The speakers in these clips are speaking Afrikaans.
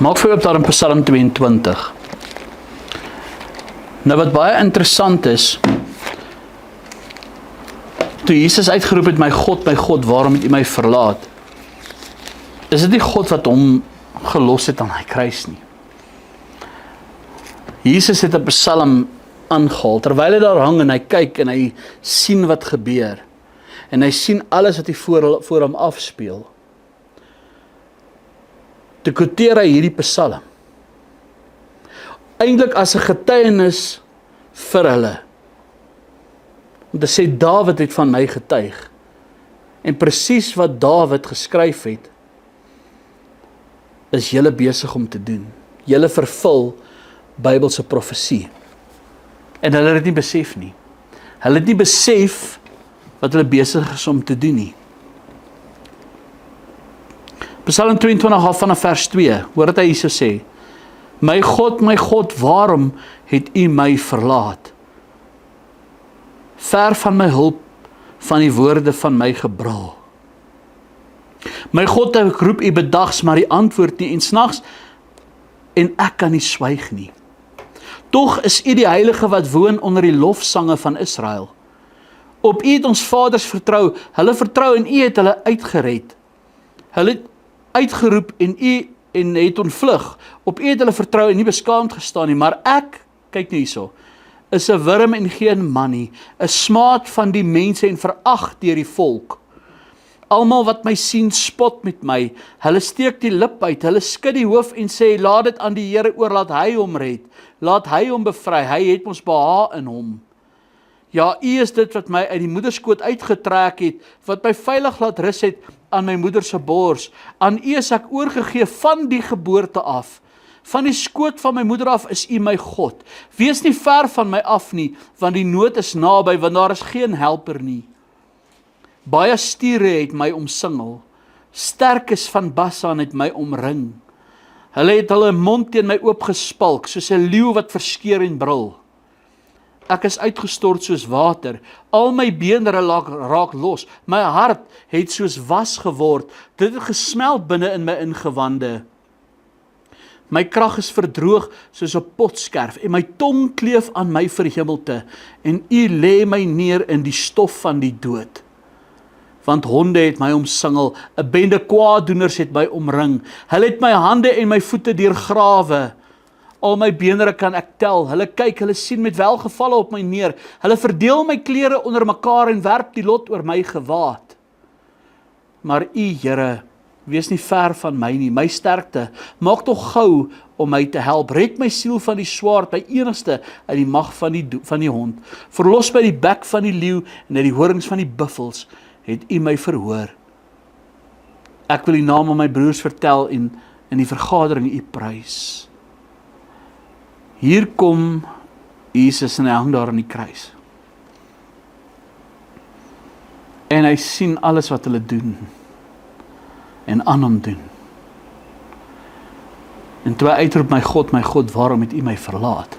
Maak vir op daar in Psalm 22. Nou wat baie interessant is, toe Jesus uitgeroep het, my God, waarom het U my verlaat? Is dit nie God wat hom gelos het aan die kruis nie. Jesus het 'n Psalm aangehaal, terwyl hy daar hang en hy kyk en hy sien wat gebeur. En hy sien alles wat hy voor hom afspeel. Toe quoteer hy hierdie Psalm. Eintlik as 'n getuienis vir hulle. Om te sê, Dawid het van my getuig. En presies wat Dawid geskryf het, is julle besig om te doen. Julle vervul Bybelse profesie. En hulle het dit nie besef nie. Hulle het nie besef wat hulle besig is om te doen nie. Psalm 22 vanaf vers 2, hoor wat hy hierso sê. My God, waarom het U my verlaat? Ver van my hulp, van die woorde van my gebrul. My God, ek roep U bedags, maar U antwoord nie, en snags, en ek kan nie swyg nie. Tog is U die Heilige wat woon onder die lofsange van Israel. Op U het ons vaders vertrou, hulle vertrou en U het hulle uitgered. Hulle het uitgeroep en U het ontvlug. Op U het hulle vertrou en nie beskaamd gestaan nie, maar ek, kyk nou hierso, is 'n wurm en geen man nie, 'n smaad van die mense en verag deur die volk. Almal wat my sien, spot met my. Hulle steek die lip uit, hulle skud die hoof en sê, laat dit aan die Here oor, laat hy hom red. Laat hy hom bevry, hy het ons behaag in hom. Ja, U is dit wat my uit die moederskoot uitgetrek het, wat my veilig laat rus het aan my moeder se bors. Aan U is ek oorgegee van die geboorte af. Van die skoot van my moeder af is U my God. Wees nie ver van my af nie, want die nood is naby, want daar is geen helper nie. Baie stiere het my omsingel, sterkes van Basan het my omring. Hulle het hulle mond teen my oopgespalk, soos 'n leeu wat verskeur en brul. Ek is uitgestort soos water, al my beenderre raak los, my hart het soos was geword, dit het gesmelt binne in my ingewande. My krag is verdroog soos 'n potskerf, en my tong kleef aan my verhemelte, en U lê my neer in die stof van die dood. Want honde het my omsingel, 'n bende kwaaddoeners het my omring. Hulle het my hande en my voete deurgrawe. Al my beenderre kan ek tel. Hulle kyk, hulle sien met welgevalle op my neer. Hulle verdeel my klere onder mekaar en werp die lot oor my gewaad. Maar U, Here, wees nie ver van my nie, my sterkte. Maak tog gou om my te help. Red my siel van die swaard, my enigste uit die mag van die hond. Verlos my die bek van die leeu en uit die horings van die buffels. Het U my verhoor. Ek wil U naam aan my broers vertel en in die vergadering U prys. Hier kom Jesus en hy hang daar aan die kruis. En hy sien alles wat hulle doen en aan hom doen. En toe hy uitroep, my God, waarom het U my verlaat?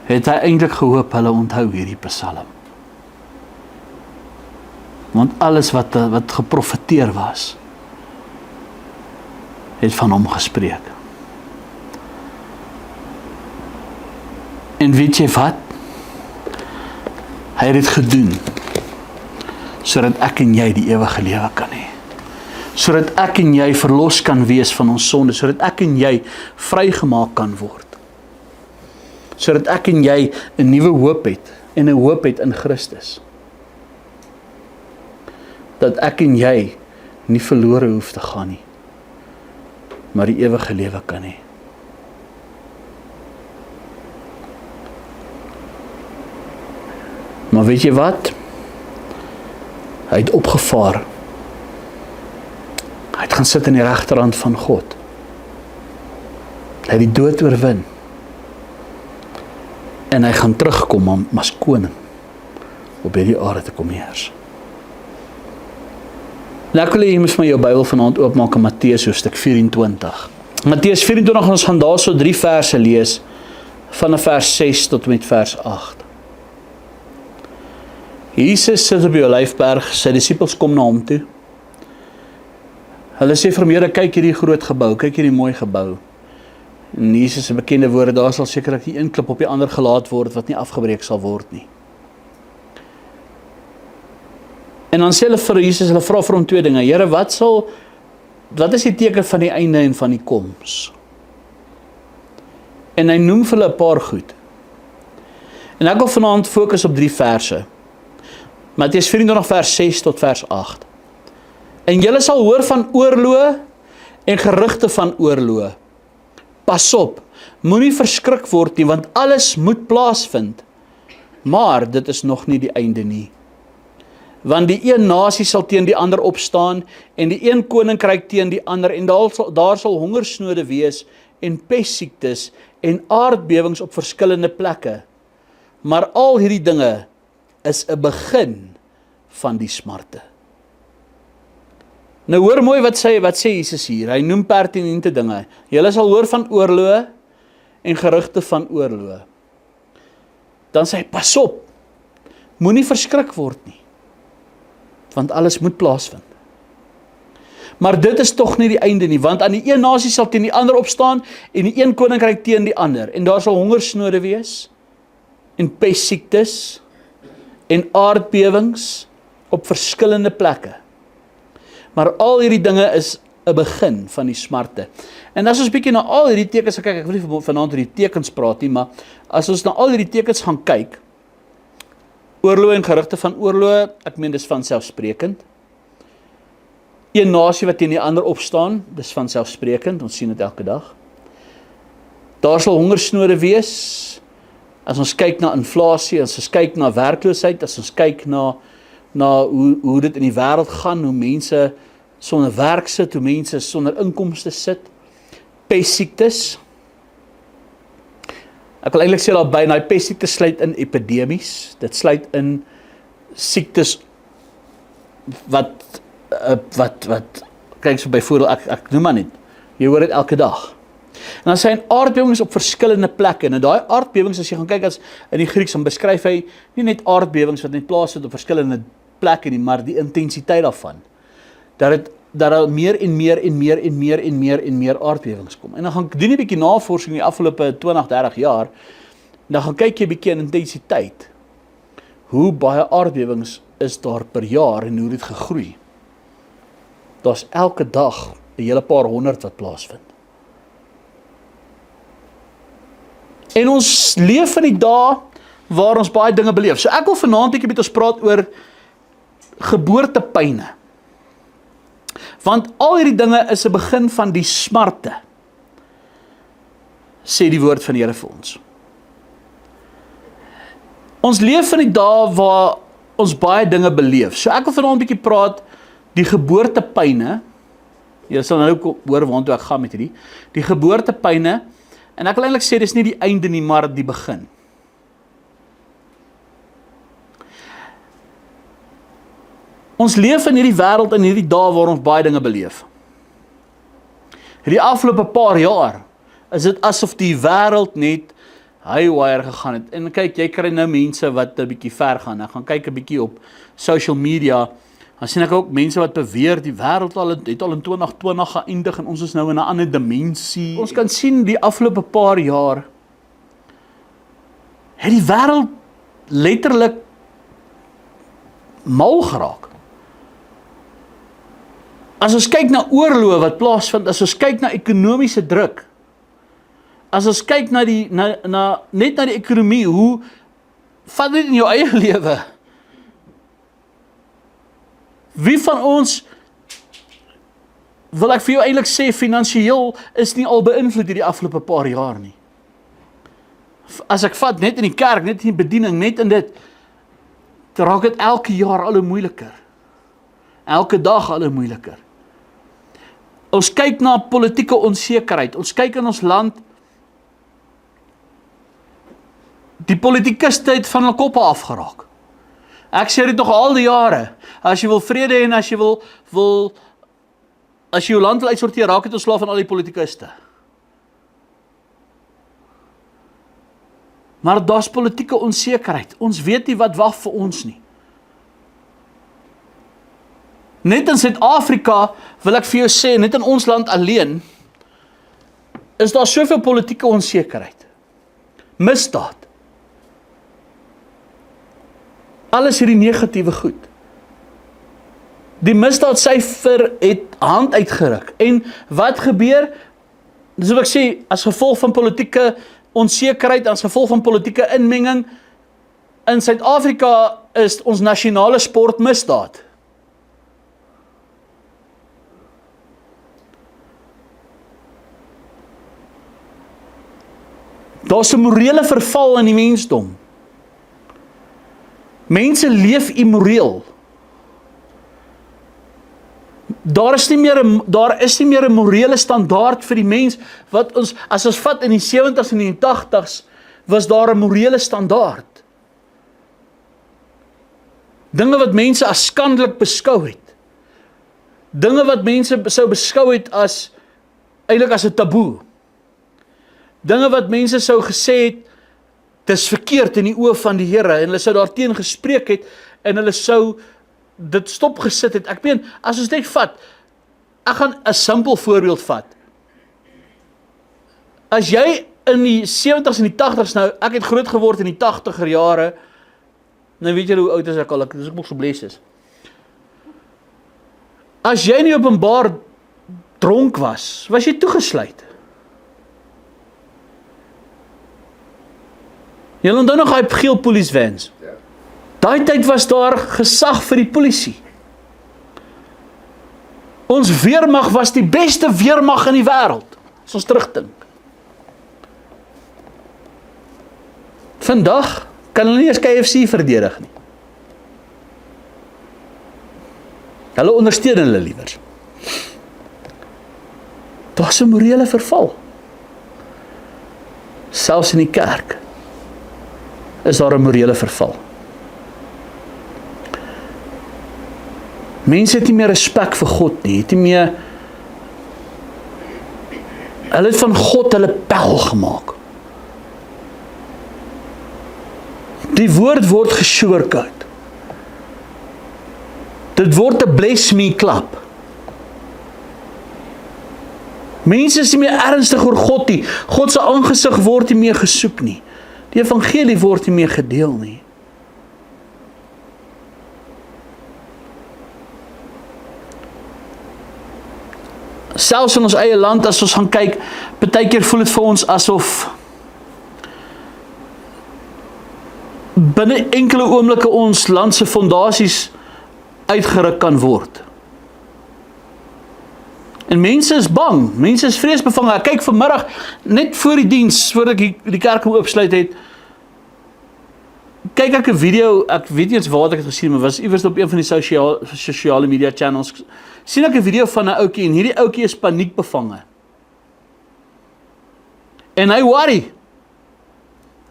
Het hy eintlik gehoop hulle onthou hierdie Psalm. Want alles wat geprofeteer was, het van hom gespreek. En weet jy wat? Hy het dit gedoen, sodat ek en jy die ewige lewe kan hê. Sodat ek en jy verlos kan wees van ons sonde, sodat ek en jy vrygemaak kan word. Sodat ek en jy 'n nuwe hoop het, en 'n hoop het in Christus. Dat ek en jy nie verlore hoef te gaan nie, maar die ewige lewe kan hê. Maar weet jy wat? Hy het opgevaar. Hy het gaan sit in die regterhand van God. Hy het die dood oorwin. En hy gaan terugkom om as koning op hierdie aarde te kom heers. Nou ek wil hê jy moet my jou Bybel vanaand oopmaak in Matteus hoofstuk 24. Matteus 24, ons gaan daar so 3 verse lees, van vers 6 tot met vers 8. Jesus sit op die Olyfberg, sy disippels kom na hom toe. Hulle sê vir hom, Here, kyk hierdie groot gebou, kyk hierdie mooi gebou. En Jesus se bekende woorde, daar sal sekerlik nie een klip op die ander gelaat word wat nie afgebreek sal word nie. En dan sê hulle vir Jesus, hulle vra vir hom twee dinge. Here, wat is die teken van die einde en van die koms? En hy noem vir hulle 'n paar goed. En ek wil vanaand fokus op 3 verse. Matteus 24 vers 6 tot vers 8. En julle sal hoor van oorloë en gerugte van oorloë. Pas op, moenie verskrik word nie, want alles moet plaasvind. Maar dit is nog nie die einde nie. Want die een nasie sal teen die ander opstaan, en die een koninkryk teen die ander, en daar sal hongersnode wees, en pestsiektes, en aardbewings op verskillende plekke. Maar al hierdie dinge is 'n begin van die smarte. Nou hoor mooi wat sê Jesus hier, hy noem pertinente dinge. Julle sal hoor van oorloë en gerugte van oorloë. Dan sê hy, pas op, moenie verskrik word nie, want alles moet plaasvind. Maar dit is tog nie die einde nie, want aan die een nasie sal teen die ander opstaan, en die een koninkryk teen die ander, en daar sal hongersnode wees, en pestsiektes, en aardbewings op verskillende plekke. Maar al hierdie dinge is 'n begin van die smarte. En as ons bietjie na al hierdie tekens kyk, ek wil nie vanaand oor die tekens praat nie, maar as ons na al hierdie tekens gaan kyk, oorloë en gerugte van oorloë, ek meen dis vanselfsprekend. Een nasie wat teen die ander opstaan, dis vanselfsprekend, ons sien dit elke dag. Daar sal hongersnode wees, as ons kyk na inflasie, as ons kyk na werkloosheid, as ons kyk na hoe dit in die wêreld gaan, hoe mense sonder werk sit, hoe mense sonder inkomste sit, pestsiektes. Ek wil eintlik sê daarby, en die pestsiektes sluit in epidemies, dit sluit in siektes wat kyk so byvoorbeeld, ek noem maar net, jy hoor dit elke dag. En dan sê hy aardbewings op verskillende plekke, en daai aardbewings, as jy gaan kyk as in die Grieks, dan beskryf hy nie net aardbewings wat net plaasvind op verskillende plekke nie, maar die intensiteit daarvan. Dat daar meer en meer aardbewings kom. En dan gaan doen 'n bietjie navorsing die afgelope 20, 30 jaar, en dan gaan kyk jy 'n bietjie in intensiteit. Hoe baie aardbewings is daar per jaar en hoe dit gegroei. Daar's elke dag 'n hele paar honderd wat plaasvind. En ons leef in die dae waar ons baie dinge beleef. So ek wil vanaand 'n bietjie met ons praat oor geboortepyne. Want al hierdie dinge is 'n begin van die smarte, sê die woord van die Here vir ons. Ons leef in die dae waar ons baie dinge beleef. So ek wil vanaand 'n bietjie praat, die geboortepyne. Jy sal nou hoor waartoe ek gaan met hierdie. Die geboortepyne, en ek wil eintlik sê dis nie die einde nie, maar die begin. Ons leef in hierdie wêreld, in hierdie dae waar ons baie dinge beleef. Hierdie afgelope paar jaar is dit asof die wêreld net haywire gegaan het. En kyk, jy kry nou mense wat 'n bietjie ver gaan. Ek gaan kyk 'n bietjie op social media. Dan sien ek ook mense wat beweer die wêreld het al in 2020 geëindig en ons is nou in 'n ander dimensie. Ons kan sien die afgelope paar jaar het die wêreld letterlik mal geraak. As ons kyk na oorloë wat plaasvind, as ons kyk na ekonomiese druk, as ons kyk na net na die ekonomie, hoe vat dit in jou eie lewe? Wie van ons, wil ek vir jou eintlik sê, finansiëel is nie al beïnvloed hierdie afgelope paar jaar nie. As ek vat net in die kerk, net in die bediening, net in dit, raak dit elke jaar al hoe moeiliker. Elke dag al hoe moeiliker. Ons kyk na politieke onsekerheid. Ons kyk in ons land, die politikuste het van hulle koppe afgeraak. Ek sê dit nog al die jare. As jy wil vrede hê en as jy jou land wil uitsorteer, raak dit ontslaaf van al die politikuste. Maar daar's politieke onsekerheid. Ons weet nie wat wag vir ons nie. Net in Suid-Afrika, wil ek vir jou sê, net in ons land alleen, is daar soveel politieke onsekerheid. Misdaad. Alles hierdie negatiewe goed. Die misdaadsyfer het hand uitgeruk. En wat gebeur? Dis wat ek sê, as gevolg van politieke onsekerheid, as gevolg van politieke inmenging, in Suid-Afrika is ons nasionale sport misdaad. Daar's 'n morele verval in die mensdom. Mense leef immoreel. Daar is nie meer 'n morele standaard vir die mens wat ons, as ons vat in die 70s en die 80s, was daar 'n morele standaard. Dinge wat mense as skandelik beskou het. Dinge wat mense sou beskou het as eintlik as 'n taboe. Dinge wat mense sou gesê het, dis verkeerd in die oë van die Here, en hulle sou daarteen gespreek het, en hulle sou dit stopgesit het. Ek meen, as ons net vat, ek gaan 'n simpel voorbeeld vat. As jy in die 70s en die 80s, nou, ek het groot geword in die 80er jare, nou weet jy hoe oud is ek al, dis ek nog so bles is. As jy nie openbaar dronk was jy toegesluit. Jy onthou nog daai geel police vans? Daai tyd was daar gesag vir die polisie. Ons weermag was die beste weermag in die wêreld, as ons terugdink. Vandag kan hulle nie eens KFC verdedig nie. Hulle ondersteun hulle liewers. Daar's 'n morele verval. Selfs in die kerk is daar 'n morele verval. Mense het nie meer respek vir God nie, het nie meer, hulle het van God hulle pel gemaak. Die woord word gesugarcoat. Dit word 'n bless me klap. Mense is nie meer ernstig oor God nie. God se aangesig word nie meer gesoek nie. Die evangelie word nie meer gedeel nie. Selfs in ons eie land, as ons gaan kyk, partykeer voel dit vir ons asof binne enkele oomblikke ons land se fondasies uitgeruk kan word. En mense is bang, mense is vreesbevange. Ek kyk vanmiddag, net voor die diens, voordat ek die kerk oopsluit het, kyk ek 'n video, ek weet nie eens waar ek het gesien, maar was iewers op een van die sosiale media channels, sien ek 'n video van 'n ouetjie, en hierdie ouetjie is paniekbevange. En hy worry.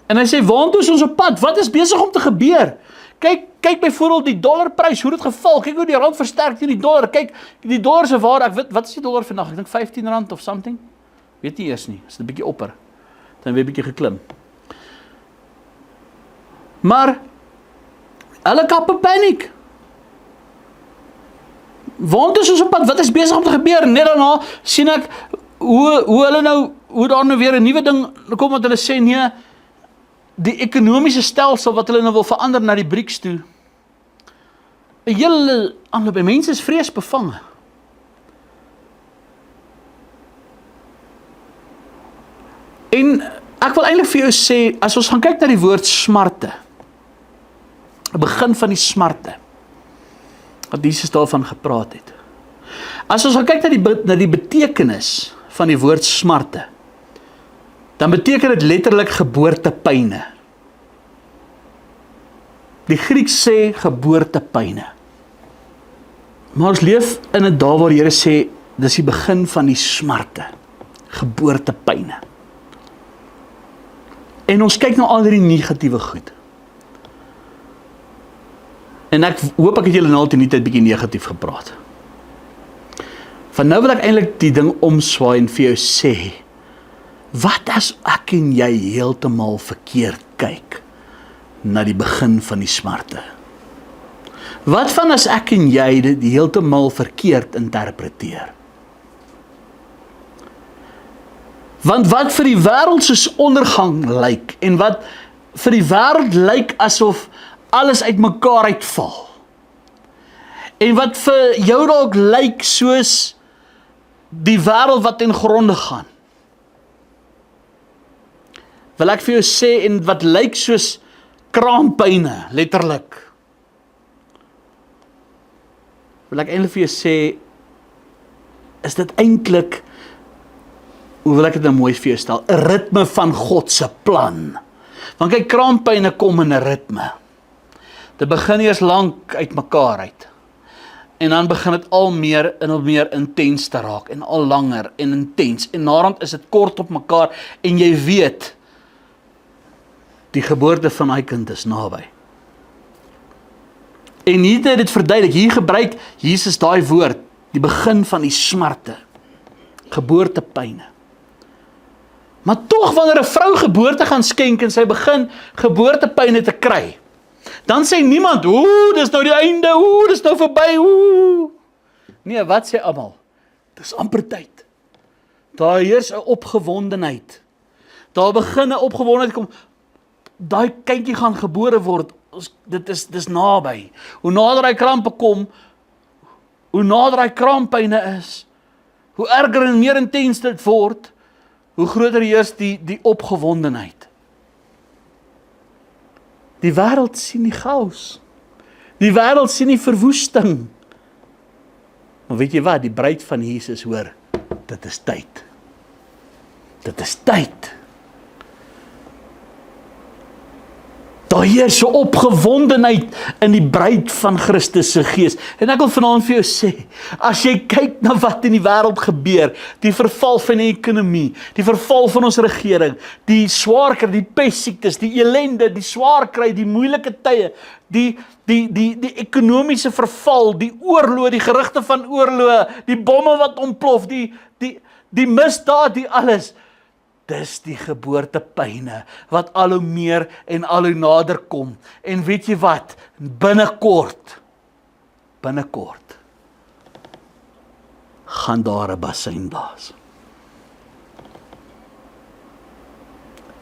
En hy sê, waantoe is ons op pad? Wat is besig om te gebeur? Kyk byvoorbeeld die dollarprys, hoe dit geval. Kyk hoe die rand versterk teen die dollar. Kyk, die dollar se waarde, ek weet, wat is die dollar vandag? Ek dink R15 of something. Weet nie eers nie. Is 'n bietjie opper. Dan weer 'n bietjie geklim. Maar hulle kap 'n paniek. Waantoe is ons op pad? Wat is besig om te gebeur? Net daarna sien ek hoe daar nou weer 'n nuwe ding kom, wat hulle sê, nee, die ekonomiese stelsel wat hulle nou wil verander na die BRICS toe. 'n hele aanloop, mense is vreesbevange. En ek wil eintlik vir jou sê, as ons gaan kyk na die woord smarte, 'n begin van die smarte, wat Jesus daarvan gepraat het. As ons gaan kyk na die betekenis van die woord smarte, dan beteken dit letterlik geboortepyne. Die Grieks sê geboortepyne. Maar ons leef in 'n dae waar die Here sê, dis die begin van die smarte, geboortepyne. En ons kyk na al hierdie negatiewe goed. En ek hoop ek het julle nou al die tyd bietjie negatief gepraat. Van nou wil ek eintlik die ding omswaai en vir jou sê, wat as ek en jy heeltemal verkeerd kyk na die begin van die smarte? Wat van as ek en jy dit heeltemal verkeerd interpreteer? Want wat vir die wêreld soos ondergang lyk, en wat vir die wêreld lyk asof alles uitmekaar uitval, en wat vir jou dalk lyk soos die wêreld wat ten gronde gaan, wil ek vir jou sê, en wat lyk soos kraampyne, letterlik, wil ek eintlik vir jou sê, is dit eintlik, hoe wil ek dit nou mooi vir jou stel, 'n ritme van God se plan. Want kyk, kraampyne kom in 'n ritme. Dit begin eers lank uit mekaar uit. En dan begin dit al meer en al meer intens te raak, en al langer en intens. En naderhand is dit kort op mekaar, en jy weet, die geboorte van hy kind is naby. En hier het dit verduidelik, hier gebruik Jesus daai woord, die begin van die smarte, geboortepyne. Maar tog wanneer 'n vrou geboorte gaan skenk en sy begin geboortepyne te kry, dan sê niemand, oeh, dis nou die einde, oeh, dis nou verby, oeh. Nee, wat sê almal? Dis amper tyd. Daar heers 'n opgewondenheid. Daar begin 'n opgewondenheid kom. Daai kindjie gaan gebore word. Dis naby. Hoe nader hy krampe kom, hoe nader hy kraampyne is, hoe erger en meer intens dit word, hoe groter heers die opgewondenheid. Die wêreld sien die chaos. Die wêreld sien die verwoesting. Maar weet jy wat, die bruid van Jesus hoor, dit is tyd. Dit is tyd. Daar heers 'n opgewondenheid in die bruid van Christus se gees. En ek wil vanaand vir jou sê, as jy kyk na wat in die wêreld gebeur, die verval van die ekonomie, die verval van ons regering, die swaar kry, die pestsiektes, die ellende, die swaar kry, die moeilike tye, die ekonomiese verval, die oorlog, die gerugte van oorlog, die bomme wat ontplof, die misdaad, die alles. Dis die geboortepyne wat al hoe meer en al hoe nader kom. En weet jy wat? Binnekort gaan daar 'n bassein blaas.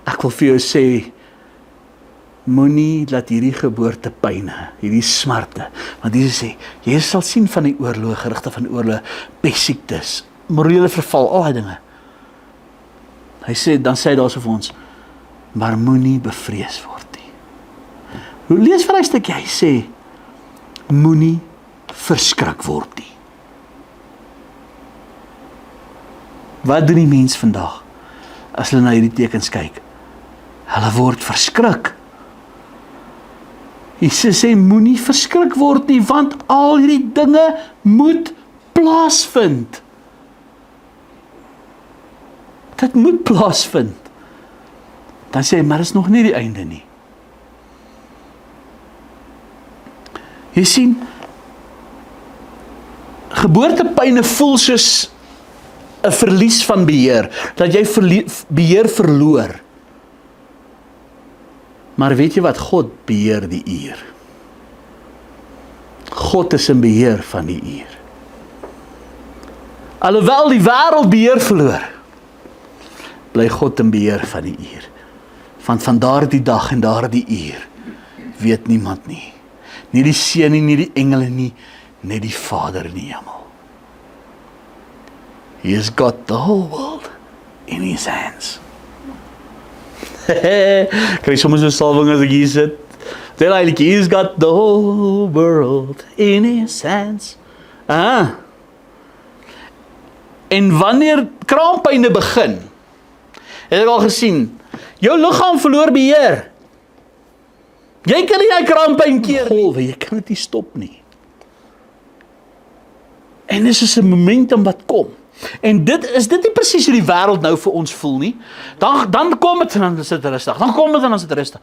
Ek wil vir jou sê, moenie laat hierdie geboortepyne, hierdie smarte, want Jesus sê, jy sal sien van die oorlog, gerugte van oorlog, pestsiektes, morele verval, al die dinge. Dan sê hy daar so vir ons, maar moenie bevrees word nie. Lees vir hy stukkie, hy sê, moenie verskrik word nie. Wat doen die mens vandag, as hulle na hierdie tekens kyk? Hulle word verskrik. Jesus sê, moenie verskrik word nie, want al hierdie dinge moet plaasvind. Dit moet plaasvind. Dan sê hy, maar dit is nog nie die einde nie. Jy sien, geboortepyne voel soos 'n verlies van beheer, dat jy beheer verloor. Maar weet jy wat, God beheer die uur. God is in beheer van die uur. Alhoewel die wêreld beheer verloor, bly God in beheer van die uur. Want van daardie dag en daardie uur weet niemand nie. Nie die Seun nie, nie die engele nie, net die Vader in die hemel. He has got the whole world in his hands. Kry soms so salwing as ek hier sit. Sê eintlik, he's got the whole world in his hands. En wanneer kraampyne begin, het ek al gesien, jou liggaam verloor beheer. Jy kan nie jy kraampyn keer nie. Jy kan dit nie stop nie. En dis is 'n momentum wat kom. En dit is nie presies hoe die wêreld nou vir ons voel nie. Dan kom dit en dan is dit rustig. Dan kom dit en dan is dit rustig.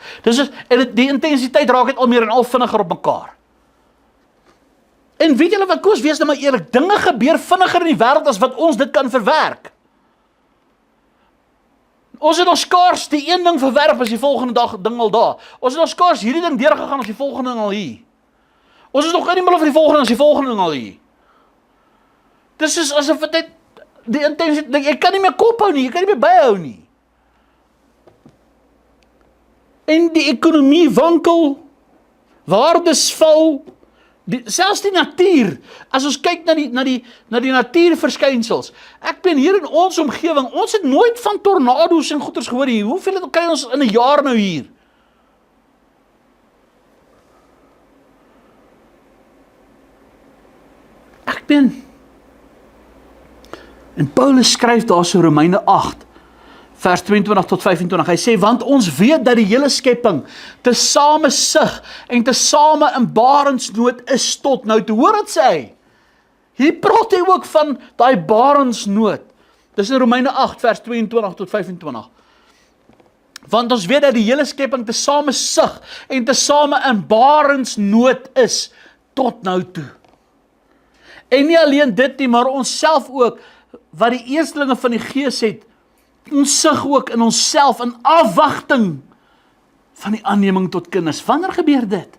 En die intensiteit raak net al meer en al vinniger op mekaar. En weet julle wat, koos, wees nou maar eerlik, dinge gebeur vinniger in die wêreld as wat ons dit kan verwerk. Ons het nog skaars die een ding verwerp as die volgende dag ding al daar. Ons het nog skaars hierdie ding deurgegaan as die volgende ding al hier. Ons is nog in die middel van die volgende, as die volgende ding al hier. Dis is asof dit die intensie, jy kan nie meer kop hou nie, jy kan nie meer byhou nie. En die ekonomie wankel, waardes val, selfs die natuur, as ons kyk na die natuurverskynsels, ek ben hier in ons omgewing, ons het nooit van tornado's en goeters gehoor hier, hoeveel kry ons in 'n jaar nou hier? En Paulus skryf daar so Romeine 8, vers 22 tot 25, hy sê, want ons weet dat die hele skepping tesame sug en tesame in barensnood is tot nou toe. Hoor wat sê hy? Hier praat hy ook van daai barensnood. Dis in Romeine 8, vers 22 tot 25. Want ons weet dat die hele skepping tesame sug en tesame in barensnood is tot nou toe. En nie alleen dit nie, maar ons self ook, wat die eerstelinge van die Gees het, ons sug ook in onsself in afwagting van die aanneming tot kinders. Wanneer gebeur dit?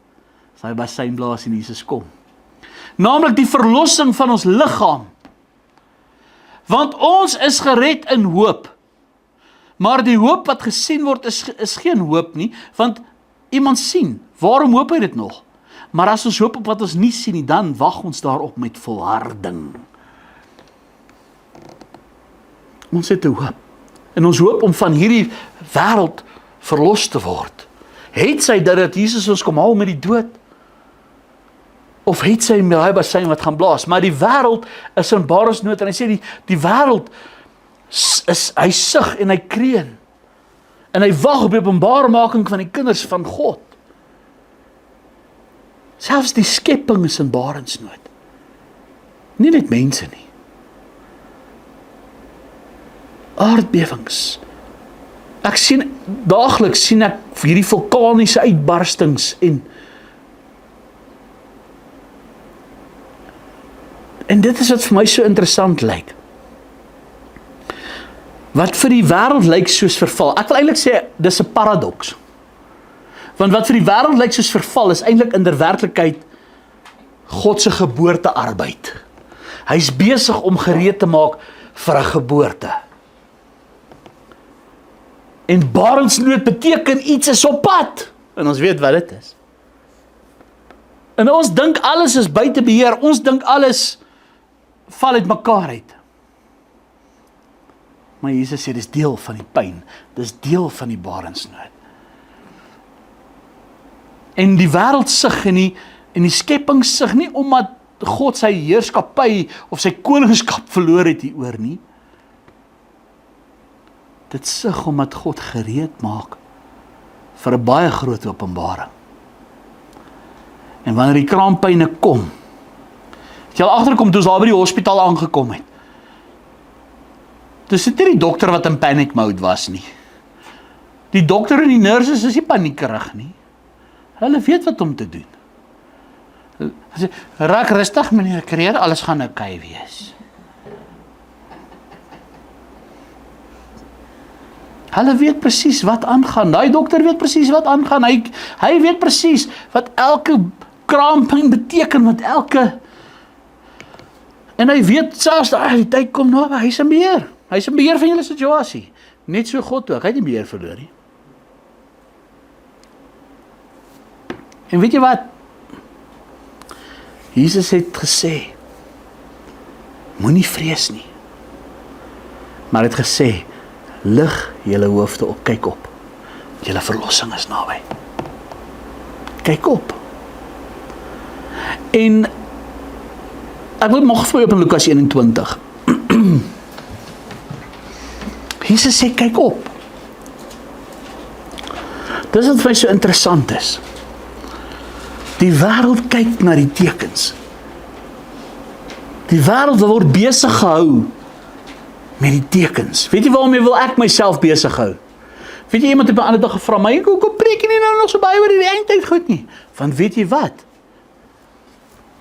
As hy basynblaas en Jesus kom. Naamlik die verlossing van ons liggaam. Want ons is gered in hoop. Maar die hoop wat gesien word is geen hoop nie, want iemand sien. Waarom hoop hy dit nog? Maar as ons hoop op wat ons nie sien nie, dan wag ons daarop met volharding. Ons het 'n hoop. En ons hoop om van hierdie wêreld verlos te word. Het sy dat Jesus ons kom haal met die dood? Of het sy met daai basyn wat gaan blaas? Maar die wêreld is in barensnood en hy sê die wêreld hy sug en hy kreun. En hy wag op die openbarmaking van die kinders van God. Selfs die skepping is in barensnood. Nie net mense nie. Aardbewings. Ek sien, daagliks sien ek hierdie vulkaniese uitbarstings en dit is wat vir my so interessant lyk. Wat vir die wêreld lyk soos verval. Ek wil eintlik sê, dis 'n paradoks. Want wat vir die wêreld lyk soos verval, is eintlik in der werklikheid God se geboortearbeid. Hy's besig om gereed te maak vir 'n geboorte. En barensnood beteken iets is op pad. En ons weet wat dit is. En ons dink alles is buite beheer. Ons dink alles val uit mekaar uit. Maar Jesus sê, dis deel van die pyn. Dis deel van die barensnood. En die wêreld sug en die skepping sug nie omdat God sy heerskappy of sy koningskap verloor het hieroor nie. Dit sug omdat God gereed maak vir 'n baie groot openbaring. En wanneer die kraampyne kom, het jy al agterkom toe ons daar by die hospitaal aangekom het. Dis nie die dokter wat in panic mode was nie. Die dokter en die nurses is nie paniekerig nie. Hulle weet wat om te doen. Hulle sê, raak rustig meneer Kreer, alles gaan oukei wees. Hulle weet presies wat aangaan. Daai dokter weet presies wat aangaan. Hy weet presies wat elke kraampyn beteken, wat elke... En hy weet selfs dat die tyd kom naby, hy's in beheer. Hy's in beheer van julle situasie. Net so God ook, hy het nie beheer verloor nie. En weet jy wat? Jesus het gesê, moenie vrees nie. Maar hy het gesê, lig julle hoofde op, kyk op. Julle verlossing is naby. Kyk op. En ek wil nog vir op in Lukas 21. Jesus sê, kyk op. Dis wat vir my so interessant is. Die wêreld kyk na die tekens. Die wêreld word besig gehou met die tekens. Weet jy waarmee wil ek myself besig hou? Weet jy, iemand het my ander dag gevra, maar hoekom preek jy nie nou nog so baie oor die eindtyd goed nie? Want weet jy wat?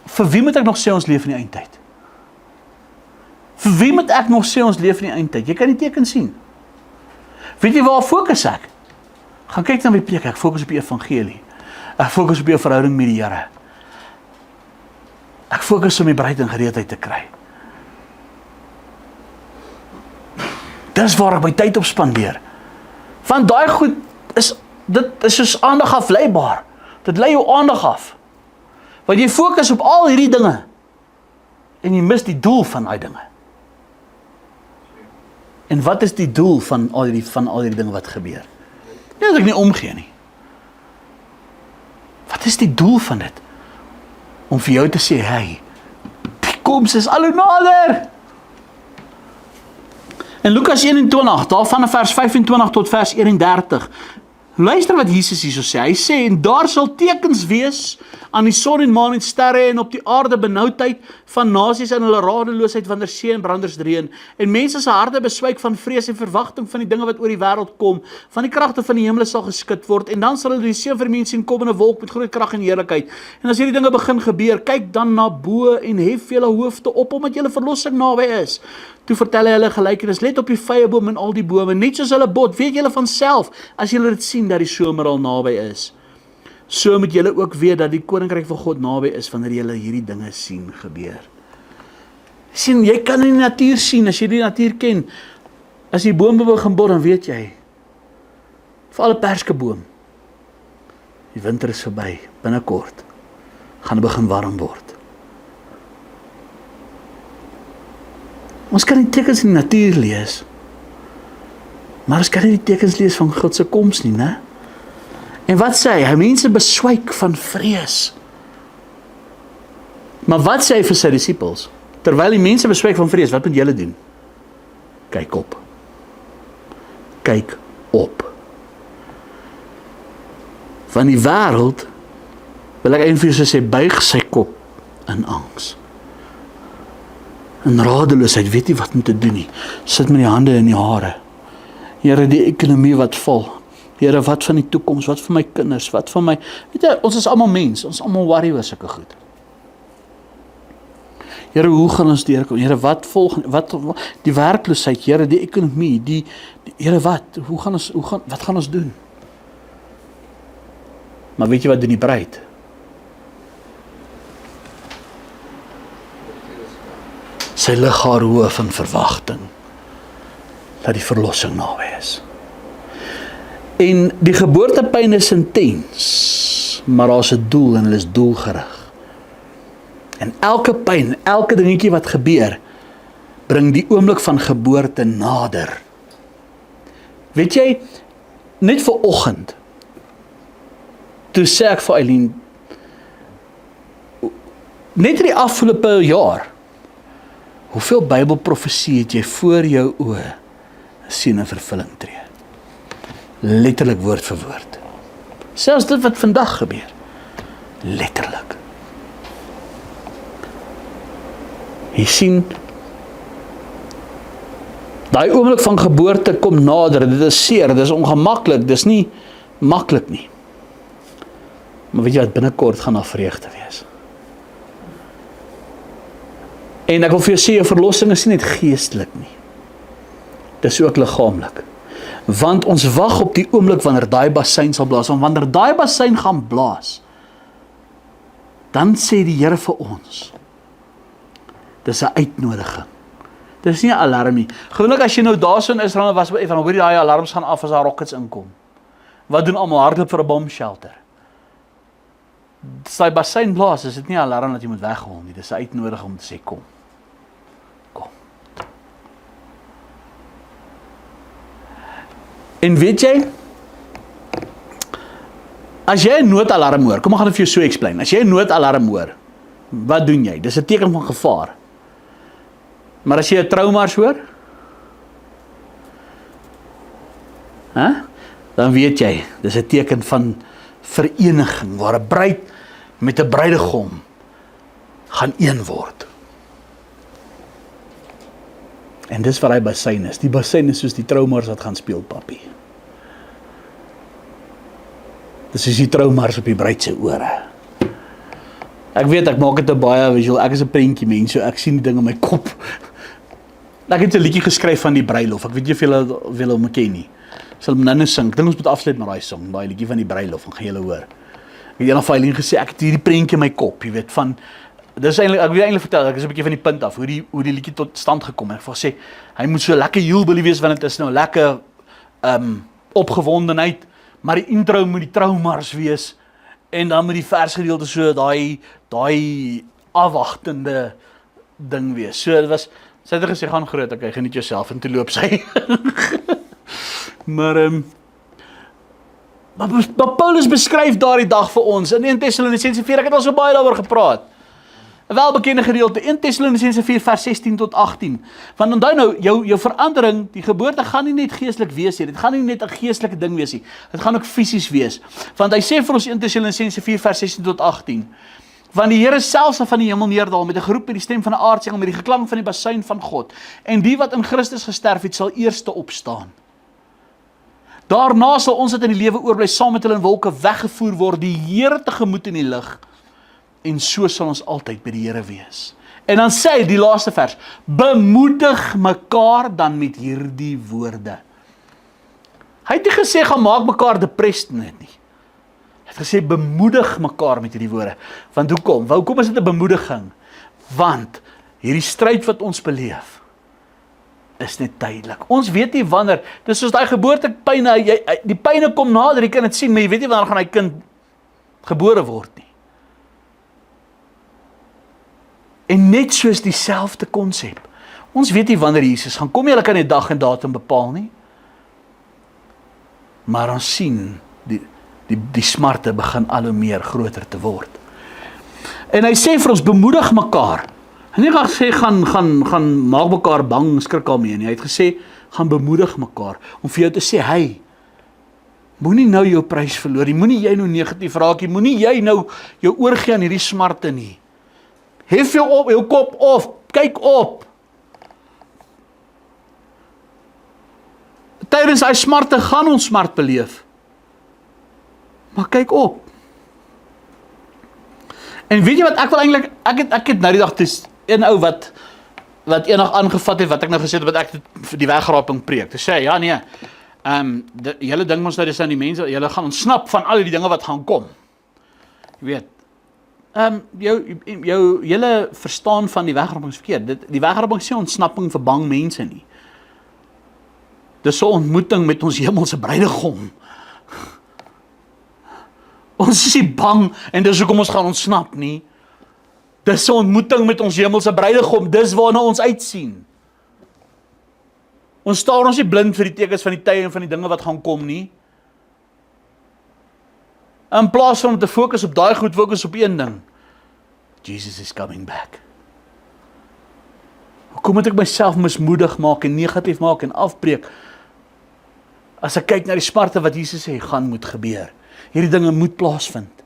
Vir wie moet ek nog sê ons leef in die eindtyd? Vir wie moet ek nog sê ons leef in die eindtyd? Jy kan die teken sien. Weet jy waar fokus ek? Gaan kyk na my preek, ek fokus op die evangelie. Ek fokus op jou verhouding met die Here. Ek fokus om die bruid in gereedheid te kry. Dis waar ek my tyd op spandeer. Want daai goed dit is soos aandag afleibaar. Dit lei jou aandag af. Want jy fokus op al hierdie dinge en jy mis die doel van daai dinge. En wat is die doel van al hierdie dinge wat gebeur? Nie dat ek nie omgee nie. Wat is die doel van dit? Om vir jou te sê, hey, die koms is al hoe nader. In Lukas 21, daar van vers 25 tot vers 31, luister wat Jesus hierso sê. Hy sê, en daar sal tekens wees aan die son en maan en sterre en op die aarde benoudheid van nasies in hulle radeloosheid wanneer see en branders reën. En mense se harte beswyk van vrees en verwagting van die dinge wat oor die wêreld kom. Van die kragte van die hemele sal geskit word. En dan sal hulle die seun vir mense sien kom in 'n wolk met groot krag en heerlikheid. En as hierdie dinge begin gebeur, kyk dan na bo en hef julle hoofde op omdat julle verlossing naby is. Toe vertel hy hulle gelykenis, let op die vyeboom en al die bome, net soos hulle bot, weet julle van self, as julle dit sien dat die somer al naby is. So moet julle ook weet dat die koninkryk van God naby is wanneer julle hierdie dinge sien gebeur. Sien, jy kan in die natuur sien, as jy die natuur ken, as die bome begin bot, dan weet jy, veral 'n perskeboom, die winter is verby, binnekort, gaan dit begin warm word. Ons kan die tekens in die natuur lees, maar ons kan nie die tekens lees van God se koms nie, né? En wat sê hy? Mense beswyk van vrees. Maar wat sê hy vir sy disippels? Terwyl die mense beswyk van vrees, wat moet julle doen? Kyk op. Kyk op. Van die wêreld, wil ek eintlik vir sê, buig sy kop in angs. In radeloosheid, weet nie wat om te doen nie. Sit met die hande in die hare. Here, die ekonomie wat val. Here, wat van die toekoms, wat van my kinders, wat van my... Weet jy, ons is almal mens, ons is almal worry oor sulke goed. Here, hoe gaan ons deurkom? Here, wat die werkloosheid, Here, die ekonomie, Here, wat gaan ons doen? Maar weet jy wat doen die bruid? Sy lig haar hoof in verwagting dat die verlossing naby is. En die geboortepyn is intens, maar daar is 'n doel en hulle is doelgerig. En elke pyn, elke dingetjie wat gebeur, bring die oomblik van geboorte nader. Weet jy, net vir oggend, toe sê ek vir Eileen, net in die afgelope jaar, hoeveel Bybelprofesie het jy voor jou oë sien in vervulling tree? Letterlik woord vir woord. Selfs dit wat vandag gebeur. Letterlik. Jy sien, daai oomblik van geboorte kom nader, dit is seer, dit is ongemaklik, dit is nie maklik nie. Maar weet jy wat, binnekort gaan daar vreugde wees. En ek wil vir jou sê, jou verlossing is nie net geestelik nie. Dit is ook liggaamlik. Want ons wag op die oomblik wanneer daai bassein sal blaas. Want wanneer daai bassein gaan blaas, dan sê die Here vir ons, dis 'n uitnodiging. Dis nie 'n alarm nie. Gewoonlik as jy nou daarso in Israel was, van hoor jy daai alarms gaan af as daar rockets inkom. Wat doen almal? Hardloop vir 'n bomshelter. Dis daai bassein blaas, is dit nie 'n alarm dat jy moet weghol nie. Dis 'n uitnodiging om te sê kom. Kom. En weet jy, as jy 'n noodalarm hoor, kom ek gaan dit vir jou so explain. As jy 'n noodalarm hoor, wat doen jy? Dis 'n teken van gevaar. Maar as jy 'n troumaars hoor, dan weet jy, dis 'n teken van vereniging, waar 'n bruid met 'n bruidegom gaan een word. En dis wat hy bassein is. Die bassein is soos die troumaars wat gaan speel, papi. Dis soos die troumaars op die bruid se ore. Ek weet, ek maak dit 'n baie visual, ek is 'n prentjie mens, so ek sien die ding in my kop. Ek het 'n liedjie geskryf van die bruilof, ek weet nie of julle wil hom ken nie. Sal hom nou sing, ek dink ons moet afsluit met daai song, daai liedjie van die bruilof, en gaan julle hoor. Ek het eendag vir Eileen gesê, ek het hierdie prentjie in my kop, jy weet, van dis eintlik, ek wil eintlik vertel, ek is 'n bietjie van die punt af, hoe die liedjie tot stand gekom het. Ek wil sê, hy moet so lekker jubel wees, want dit is nou lekker opgewondenheid, maar die intro moet die troumars wees, en dan moet die versgedeelte so daai afwagtende ding wees. So dit was, sy het gesê, gaan groot, okay, geniet jouself, en toe loop sy. maar Paulus beskryf daardie dag vir ons, in 1 Tessalonisense 4, ek het al so baie daaroor gepraat, 'n welbekende gedeelte, 1 Tessalonisense 4 vers 16 tot 18, want onthou nou, jou verandering, die geboorte gaan nie net geestelik wees nie, dit gaan nie net 'n geestelike ding wees nie, dit gaan ook fisies wees, want hy sê vir ons 1 Tessalonisense 4 vers 16 tot 18, want die Here self sal van die hemel neerdal met 'n geroep, met die stem van 'n aartsengel, met die geklank van die basuin van God, en die wat in Christus gesterf het, sal eerste opstaan. Daarna sal ons wat in die lewe oorbly saam met hulle in wolke weggevoer word, die Here tegemoet in die lig, en so sal ons altyd by die Here wees. En dan sê hy die laaste vers, bemoedig mekaar dan met hierdie woorde. Hy het nie gesê, gaan maak mekaar depressed net nie. Hy het gesê, bemoedig mekaar met hierdie woorde. Want hoekom is dit 'n bemoediging? Want hierdie stryd wat ons beleef, is net tydelik. Ons weet nie wanneer, dis soos daai geboortepyne, die pyne kom nader, jy kan dit sien, maar jy weet nie wanneer gaan hy kind gebore word nie. En net soos dieselfde konsep. Ons weet nie wanneer Jesus gaan kom, jy kan nie dag en datum bepaal nie. Maar ons sien, die smarte begin al hoe meer groter te word. En hy sê vir ons, bemoedig mekaar. Hy het nie gesê, gaan maak mekaar bang, skrik al mee nie. Hy het gesê, gaan bemoedig mekaar, om vir jou te sê, hey, moenie nou jou prys verloor nie, moenie jy nou negatief raak nie, moenie jy nou jou oorgee aan hierdie smarte nie. Hef jou kop op, kyk op. Tydens hy smarte gaan ons smart beleef. Maar kyk op. En weet jy wat, ek wil eintlik, ek het nou die dag, dis een ou wat eendag aangevat het, wat ek nou gesê het, wat ek die wegraping preek. Dis sê, ja nee, julle ding ons nou, dis aan die mense, julle gaan ontsnap van al die dinge wat gaan kom. Jy weet, julle verstaan van die wegraping is verkeerd. Die wegraping sê ontsnapping vir bang mense nie. Dis so 'n ontmoeting met ons hemelse bruidegom. Ons is nie bang en dis hoekom ons gaan ontsnap nie. Dis 'n ontmoeting met ons hemelse bruidegom, dis waarna ons uitsien. Ons staar ons nie blind vir die tekens van die tye en van die dinge wat gaan kom nie. In plaas van om te fokus op daai goed, fokus op een ding. Jesus is coming back. Hoekom moet ek myself mismoedig maak en negatief maak en afbreek? As ek kyk na die smarte wat Jesus sê, gaan moet gebeur. Hierdie dinge moet plaasvind.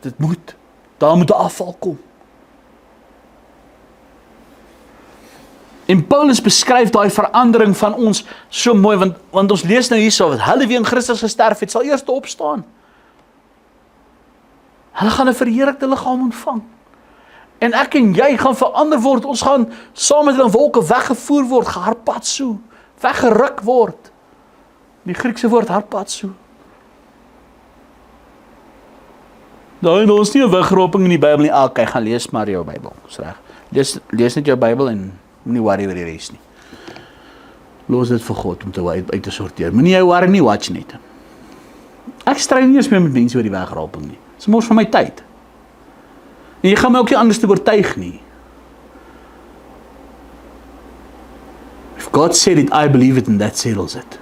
Dit moet. Daar moet 'n afval kom. En Paulus beskryf daai verandering van ons so mooi, want ons lees nou hierso, wat hulle wie in Christus gesterf het, sal eers opstaan. Hulle gaan 'n verheerlikte liggaam ontvang. En ek en jy gaan verander word, ons gaan saam met hulle in wolke weggevoer word, geharpatso, weggeruk word. Die Griekse woord harpatso. Daar is nie 'n wegraping in die Bybel nie. Okay, gaan lees maar jou Bybel. Dis reg. Lees net jou Bybel en moenie worry oor die res nie. Los dit vir God om uit te sorteer. Moenie jou worry nie, watch net. Ek stry nie eens meer met mense oor die wegraping nie. Dis mos van my tyd. En jy gaan my ook nie anders te oortuig nie. If God said it, I believe it and that settles it.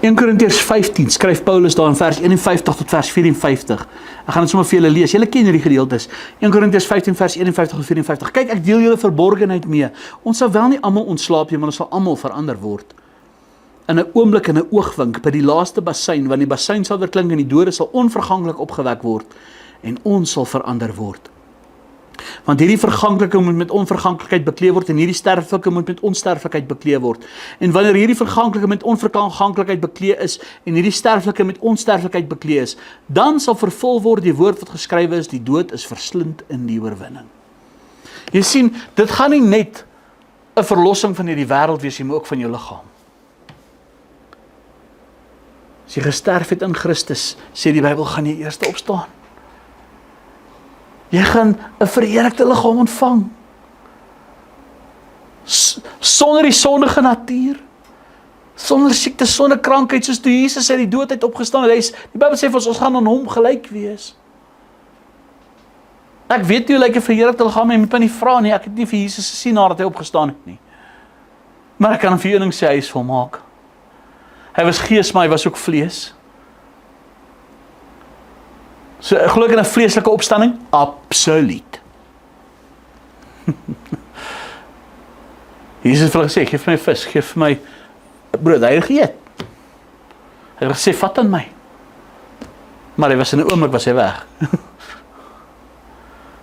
1 Korintiërs 15 skryf Paulus daar in vers 51 tot vers 54. Ek gaan dit sommer vir julle lees. Julle ken hierdie gedeeltes. 1 Korintiërs 15 vers 51 tot 54. Kyk, ek deel julle verborgenheid mee. Ons sal wel nie almal ontslaap nie, maar ons sal almal verander word. In 'n oomblik en 'n oogwink by die laaste basuin, want die basuin sal weer klink en die dode sal onverganklik opgewek word en ons sal verander word. Want hierdie verganklike moet met onverganklikheid bekleed word en hierdie sterflike moet met onsterflikheid bekleed word. En wanneer hierdie verganklike met onverganklikheid bekleed is en hierdie sterflike met onsterflikheid bekleed is, dan sal vervul word die woord wat geskrywe is, die dood is verslind in die oorwinning. Jy sien, dit gaan nie net 'n verlossing van hierdie wêreld wees nie, maar ook van jou liggaam. As jy gesterf het in Christus, sê die Bybel, gaan jy eerste opstaan. Jy gaan 'n verheerlikte liggaam ontvang. Sonder die sondige natuur, sonder siekte, sonder krankheid, soos toe Jesus uit die dood uit opgestaan het. Die Bybel sê vir ons gaan aan hom gelyk wees. Ek weet nie hoe lyk 'n verheerlikte liggaam, jy moet my nie vra nie, ek het nie vir Jesus gesien nadat hy opgestaan het nie. Maar ek kan vir een ding sê, hy is volmaak. Hy was gees, maar hy was ook vlees. So, glo ek in 'n vleeslike opstanding? Absoluut. Jesus het vir hulle gesê, geef my vis, geef my brood, hy het geëet. Hy het gesê, vat aan my. Maar hy was in 'n oomblik was hy weg.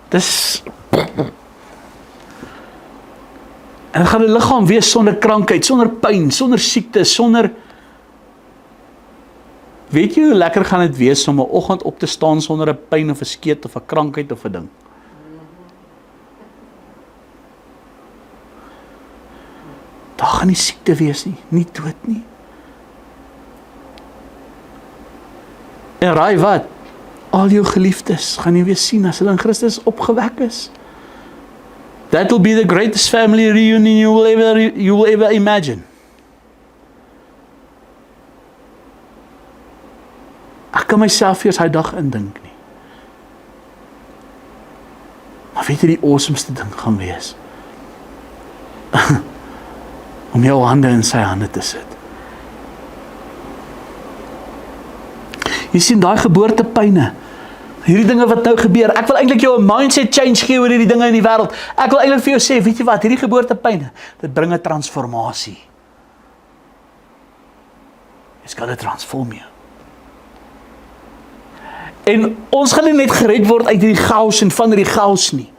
Dis en dan gaan 'n liggaam wees sonder krankheid, sonder pyn, sonder siekte, sonder. Weet jy hoe lekker gaan dit wees om 'n oggend op te staan sonder 'n pyn of 'n skeet of 'n krankheid of 'n ding? Daar gaan nie siekte wees nie dood nie. En raai wat? Al jou geliefdes gaan jy weer sien as hulle in Christus opgewek is. That will be the greatest family reunion you will ever imagine. Ek kan myself eers hy dag indink nie. Maar weet jy die awesomeste ding gaan wees? Om jou hande in sy hande te sit. Jy sien daai geboortepyne, hierdie dinge wat nou gebeur, ek wil eintlik jou 'n mindset change gee oor hierdie dinge in die wêreld. Ek wil eintlik vir jou sê, weet jy wat, hierdie geboortepyne, dit bring 'n transformasie. It's got to transform you. En ons gaan nie net gered word uit hierdie chaos en van hierdie chaos nie.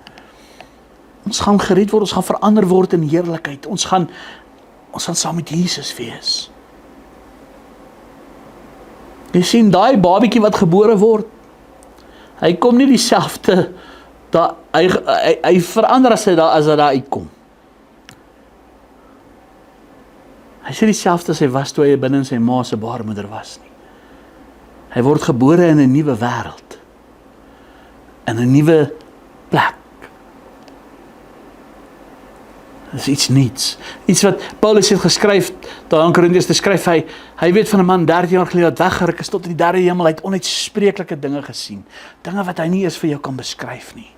Ons gaan gered word, ons gaan verander word in heerlikheid. Ons gaan saam met Jesus wees. Jy sien, daai babietjie wat gebore word, hy kom nie dieselfde, hy verander as hy daar uitkom. Hy is nie dieselfde as hy was toe hy binne in sy ma se baarmoeder was nie. Hy word gebore in 'n nuwe wêreld, in 'n nuwe plek. Dit is iets niets. Iets wat Paulus het geskryf, daar in Korintiërs te skryf, hy weet van 'n man 13 jaar gelede wat weggeruk is tot in die derde hemel, hy het onuitspreeklike dinge gesien. Dinge wat hy nie eens vir jou kan beskryf nie.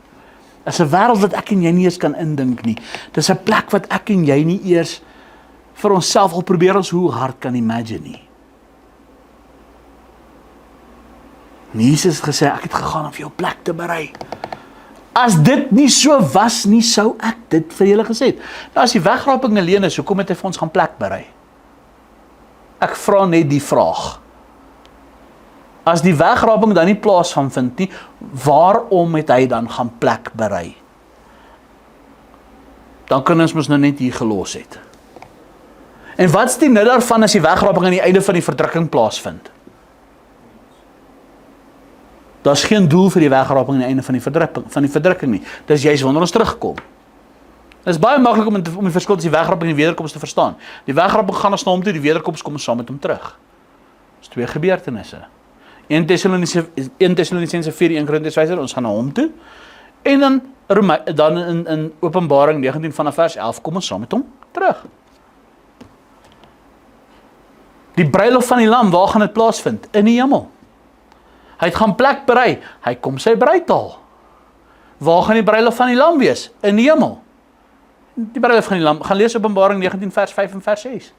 Dit is 'n wêreld wat ek en jy nie eens kan indink nie. Dit is 'n plek wat ek en jy nie eers vir onsself al probeer ons hoe hard kan imagine nie. Jesus het gesê, ek het gegaan om vir jou plek te berei. As dit nie so was nie, sou ek dit vir julle gesê het. Nou as die wegraping alleen is, hoekom het hy vir ons gaan plek berei? Ek vra net die vraag. As die wegraping dan nie plaas van vind nie, waarom het hy dan gaan plek berei? Dan kan ons mos nou net hier gelos het. En wat is die nut daarvan as die wegraping aan die einde van die verdrukking plaasvind? Daar is geen doel vir die wegraping aan die einde van die verdrukking nie. Dis juist wanneer ons terugkom. Dit is baie maklik om die verskil tussen die wegraping en die wederkoms te verstaan. Die wegraping gaan ons na hom toe, die wederkoms kom ons saam met hom terug. Dis twee gebeurtenisse. 1 Tessalonisense 4, 1 Korintiërs 5, ons gaan na hom toe. En dan in Openbaring 19 vanaf vers 11 kom ons saam met hom terug. Die bruilof van die lam, waar gaan dit plaasvind? In die hemel. Hy het gaan plek berei, hy kom sy bruid haal. Waar gaan die bruilof van die lam wees? In die hemel. Die bruilof van die lam, gaan lees Openbaring 19 vers 5 en vers 6.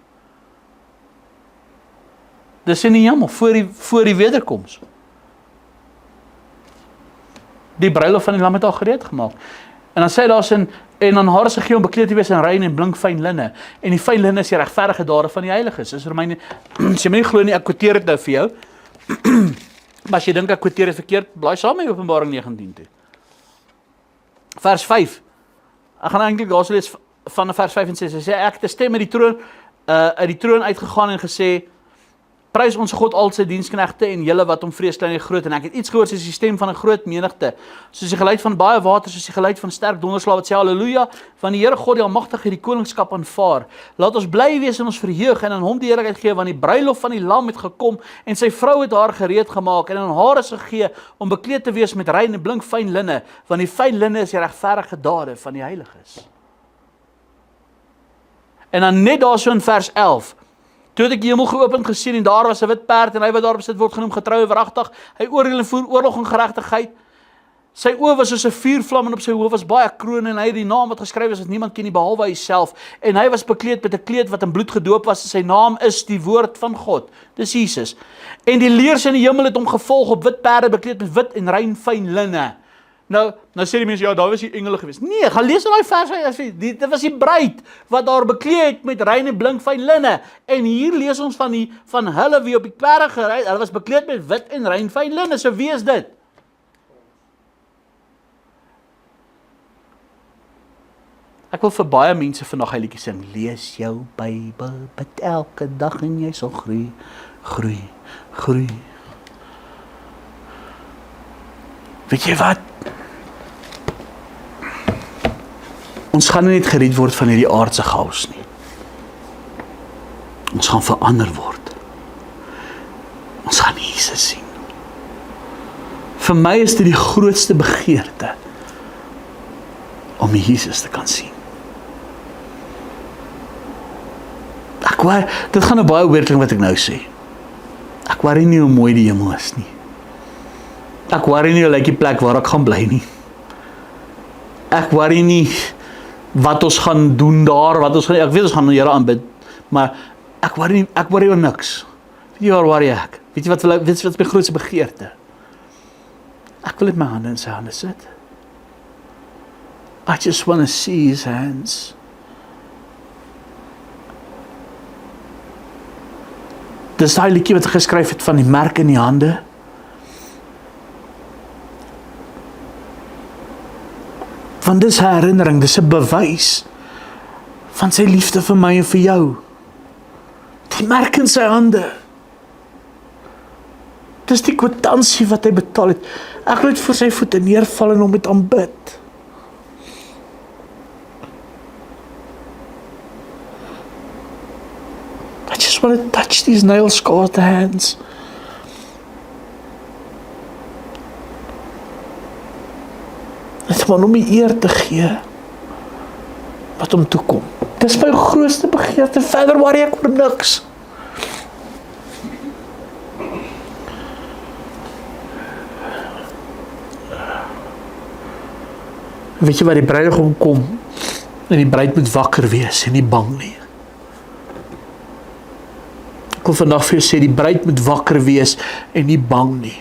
Dis in die hemel, voor die wederkoms. Die bruilof van die lam het al gereed gemaak. En dan sê daar sin, en dan haar se gee om bekleed te wees in rein en blink fyn linne. En die fyn linne is die regverdige dade van die heiliges. Dis Romeine, as jy my nie glo nie, ek quoteer dit nou vir jou. Maar as jy dink ek quoteer dit verkeerd, blaai saam met Openbaring 19 toe. Vers 5. Ek gaan eintlik daar so lees van vers 5 en 6. Hy sê ek het 'n stem uit die troon uitgegaan en gesê, Prys ons God al sy diensknegte en julle wat hom vrees, klein en groot. En ek het iets gehoor soos die stem van 'n groot menigte, soos die geluid van baie water, soos die geluid van sterk donderslae wat sê halleluja, want die Here God die Almagtige die koningskap aanvaar. Laat ons bly wees en ons verheug en aan hom die heerlikheid gee, want die bruilof van die lam het gekom en sy vrou het haar gereed gemaak en aan haar is gegee om bekleed te wees met rein en blink fyn linne, want die fyn linne is die regverdige dade van die heiliges. En dan net daar so in vers 11, toe het ek die hemel geopen gesien en daar was 'n wit perd en hy wat daarop sit word genoem getrou en waaragtig. Hy oordeel en voer oorlog en geregtigheid. Sy oë was soos 'n vuurvlam en op sy hoof was baie krone en hy het die naam wat geskryf is wat niemand ken nie behalwe hy self. En hy was bekleed met 'n kleed wat in bloed gedoop was en sy naam is die woord van God. Dis Jesus. En die leers in die hemel het hom gevolg op wit perde bekleed met wit en rein fyn linne. Nou sê die mense, ja, daar was die engele gewees. Nee, gaan lees in daai vers, dit was die bruid wat daar bekleed met rein en blink fyn linne. En hier lees ons van hulle wie op die perde gery, hulle was bekleed met wit en rein fyn linne. So wie is dit? Ek wil vir baie mense vandag hy liedjie sing. Lees jou Bybel, bid elke dag en jy sal groei, groei, groei. Weet jy wat? Ons gaan nie net gered word van hierdie aardse chaos nie. Ons gaan verander word. Ons gaan Jesus sien. Vir my is dit die grootste begeerte om Jesus te kan sien. Dit gaan 'n baie weird ding wat ek nou sê. Ek worry nie hoe mooi die hemel is nie. Ek worry nie hoe lyk die plek waar ek gaan bly nie. Ek worry nie wat ons gaan doen daar, ek weet ons gaan die Here aanbid, maar ek worry oor niks. Weet jy waar worry ek? Weet jy wat is my grootste begeerte? Ek wil net my hande in sy hande sit. I just want to see his hands. Dis daai liedjie wat geskryf het van die merk in die hande. Want dis 'n herinnering, dis 'n bewys van sy liefde vir my en vir jou. Die merk in sy hande. Dis die kwitansie wat hy betaal het. Ek wil net voor sy voete neerval en hom met aanbid. I just want to touch these nail-scarred hands. Net om die eer te gee wat hom toekom. Dis my grootste begeerte, verder worry ek oor niks. Weet jy wat, die bruidegom kom en die bruid moet wakker wees en nie bang nie. Ek wil vandag vir jou sê, die bruid moet wakker wees en nie bang nie.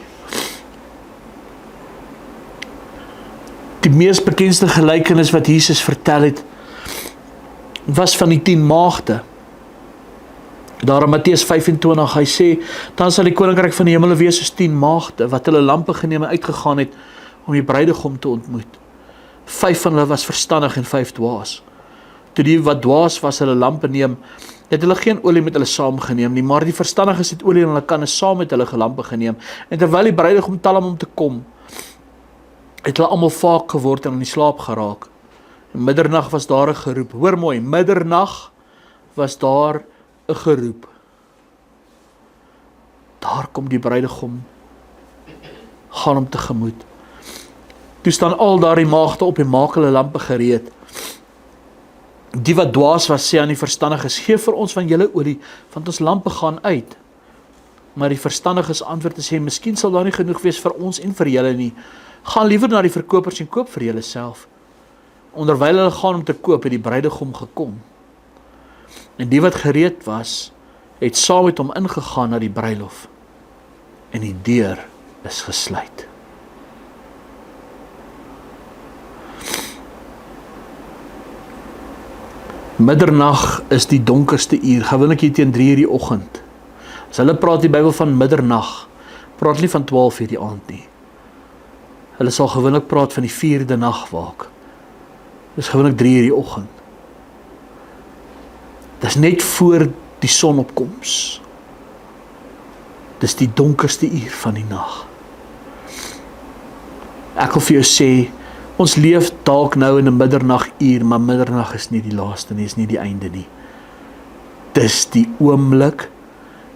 Die mees bekendste gelykenis wat Jesus vertel het, was van die 10 maagde. Daar in Matteus 25, hy sê, dan sal die koninkryk van die hemel wees soos 10 maagde, wat hulle lampe geneem en uitgegaan het, om die bruidegom te ontmoet. 5 van hulle was verstandig en 5 dwaas. Toe die wat dwaas was hulle lampe neem, het hulle geen olie met hulle saam geneem nie, maar die verstandiges het olie in hulle kanne saam met hulle lampe geneem. En terwyl die bruidegom talm om te kom, het hulle almal vaak geword en in die slaap geraak. En middernag was daar 'n geroep. Hoor mooi, middernag was daar 'n geroep. Daar kom die bruidegom, gaan hom tegemoet. Toe staan al daardie maagde op en maak hulle lampe gereed. Die wat dwaas was, sê aan die verstandiges, gee vir ons van julle olie, want ons lampe gaan uit. Maar die verstandiges antwoord en sê, miskien sal daar nie genoeg wees vir ons en vir julle nie. Gaan liewer na die verkopers en koop vir julle self. Onderwyl hulle gaan om te koop, het die bruidegom gekom. En die wat gereed was, het saam met hom ingegaan na die bruilof. En die deur is gesluit. Middernag is die donkerste uur, gewoonlik hier teen 3 uur die oggend. As hulle praat die Bybel van middernag, praat nie van 12 uur die aand nie. Hulle sal gewoonlik praat van die 4de nagwaak. Dis gewoonlik 3 uur die oggend. Dis net voor die sonopkoms. Dis die donkerste uur van die nag. Ek wil vir jou sê, ons leef dalk nou in 'n middernaguur, maar middernag is nie die laaste nie, is nie die einde nie. Dis die oomblik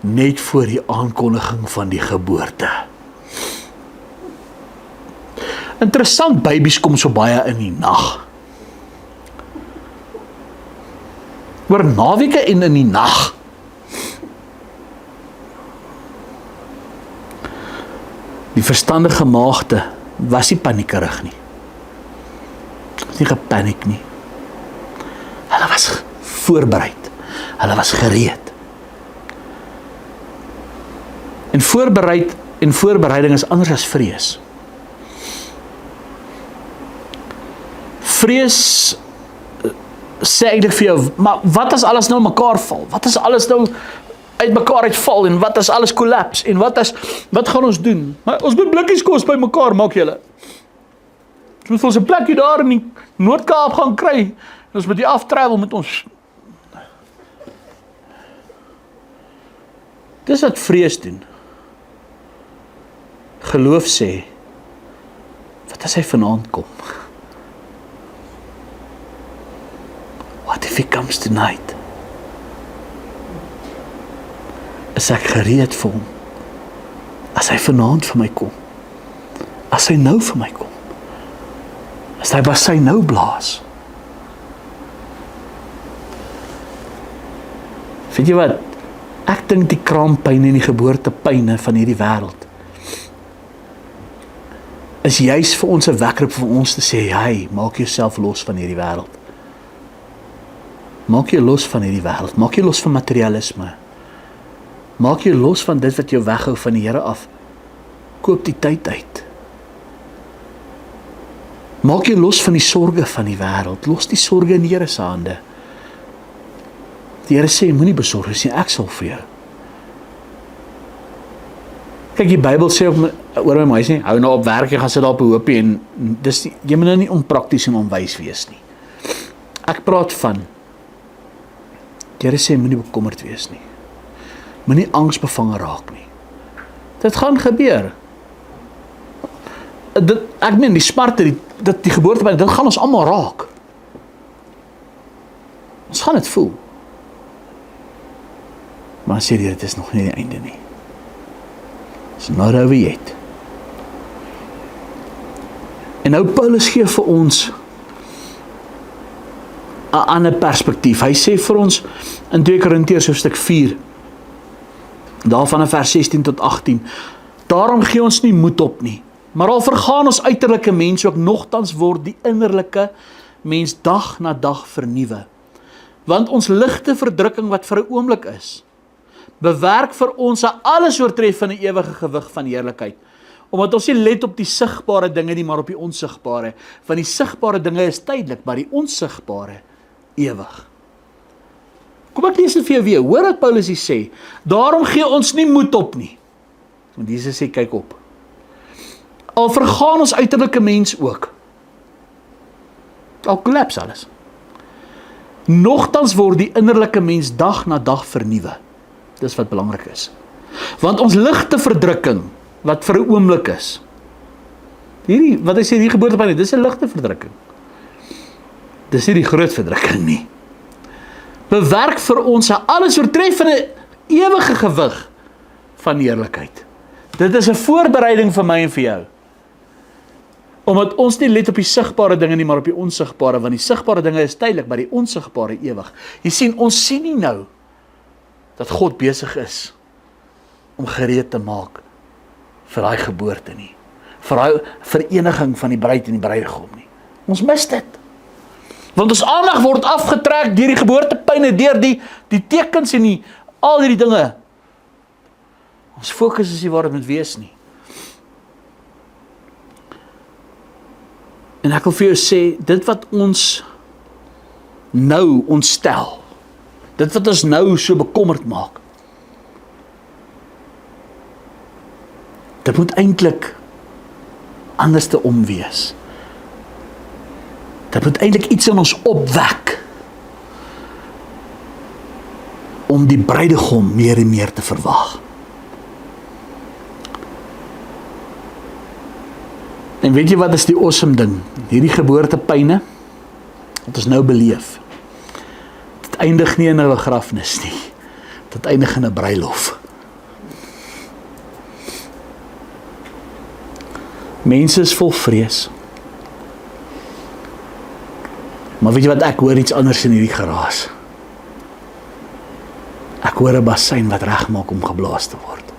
net voor die aankondiging van die geboorte. Interessant, babies kom so baie in die nag. Oor naweke en in die nag. Die verstandige maagde was nie paniekerig nie. Was nie gepaniek nie. Hulle was voorbereid. Hulle was gereed. En voorbereiding is anders as vrees. Vrees sê eintlik vir jou, maar wat as alles nou mekaar val? Wat as alles nou uit mekaar uitval en wat as alles kollaps en wat gaan ons doen? Maar ons moet blikkies kos by mekaar maak julle. Ons moet ons 'n plekkie daar in die Noord-Kaap gaan kry. En ons moet die aftravel met ons. Dis wat vrees doen. Geloof sê, wat as hy vanaand kom? What if he comes tonight? Is ek gereed vir hom? As hy vanaand vir my kom? As hy nou vir my kom? As hy basy nou blaas? Weet jy wat? Ek dink die kraampyne en die geboortepyne van hierdie wêreld is juis vir ons 'n wekroep vir ons te sê, hey, maak jouself los van hierdie wêreld. Maak jou los van hierdie wêreld. Maak jou los van materialisme. Maak jou los van dit wat jou weghou van die Here af. Koop die tyd uit. Maak jou los van die sorge van die wêreld. Los die sorge in die Here se hande. Die Here sê, moenie besorg wees nie, ek sal vir jou. Kyk, die Bybel sê oor my meisie, hou nou op werk, jy gaan sit daar op 'n hoopie en dis jy moet nou nie onprakties en onwys wees nie. Ek praat van die Here sê, moenie bekommerd wees nie. Moenie angsbevange raak nie. Dit gaan gebeur. Ek meen, die smarte, die geboorte, dit gaan ons almal raak. Ons gaan dit voel. Maar sê dit is nog nie die einde nie. It's not over yet. En nou Paulus gee vir ons 'n ander perspektief. Hy sê vir ons in 2 Korintiërs hoofstuk 4, daarvan in vers 16 tot 18, daarom gee ons nie moed op nie, maar al vergaan ons uiterlike mens ook, nogtans word die innerlike mens dag na dag vernuwe. Want ons ligte verdrukking wat vir 'n oomblik is, bewerk vir ons 'n alles oortreffende ewige gewig van heerlikheid. Omdat ons nie let op die sigbare dinge nie, maar op die onsigbare. Want die sigbare dinge is tydelik, maar die onsigbare ewig. Kom ek lees dit vir jou weer. Hoor wat Paulus hier sê. Daarom gee ons nie moed op nie. Want Jesus sê, kyk op. Al vergaan ons uiterlike mens ook. Al kollaps alles. Nogtans word die innerlike mens dag na dag vernuwe. Dis wat belangrik is. Want ons ligte verdrukking, wat vir 'n oomblik is. Wat hy sê, die geboortepyn, dis 'n ligte verdrukking. Dis nie die groot verdrukking nie. Bewerk vir ons 'n alles oortreffende ewige gewig van heerlikheid. Dit is 'n voorbereiding vir my en vir jou. Omdat ons nie let op die sigbare dinge nie, maar op die onsigbare, want die sigbare dinge is tydelik, maar die onsigbare ewig. Jy sien, ons sien nie nou dat God besig is om gereed te maak vir daai geboorte nie, vir daai vereniging van die bruid en die bruidegom nie. Ons mis dit. Want ons aandag word afgetrek deur die geboortepyne, deur die tekens en al hierdie dinge. Ons fokus is nie waar dit moet wees nie. En ek wil vir jou sê, dit wat ons nou ontstel, dit wat ons nou so bekommerd maak, dit moet eintlik anders te omwees. Dit moet eintlik iets in ons opwek om die bruidegom meer en meer te verwag. En weet jy wat is die awesome ding? Hierdie geboortepyne, wat ons nou beleef, dit eindig nie in 'n begrafnis nie. Dit eindig in 'n bruilof. Mense is vol vrees. Maar weet jy wat, ek hoor iets anders in hierdie geraas. Ek hoor 'n bassein wat regmaak om geblaas te word.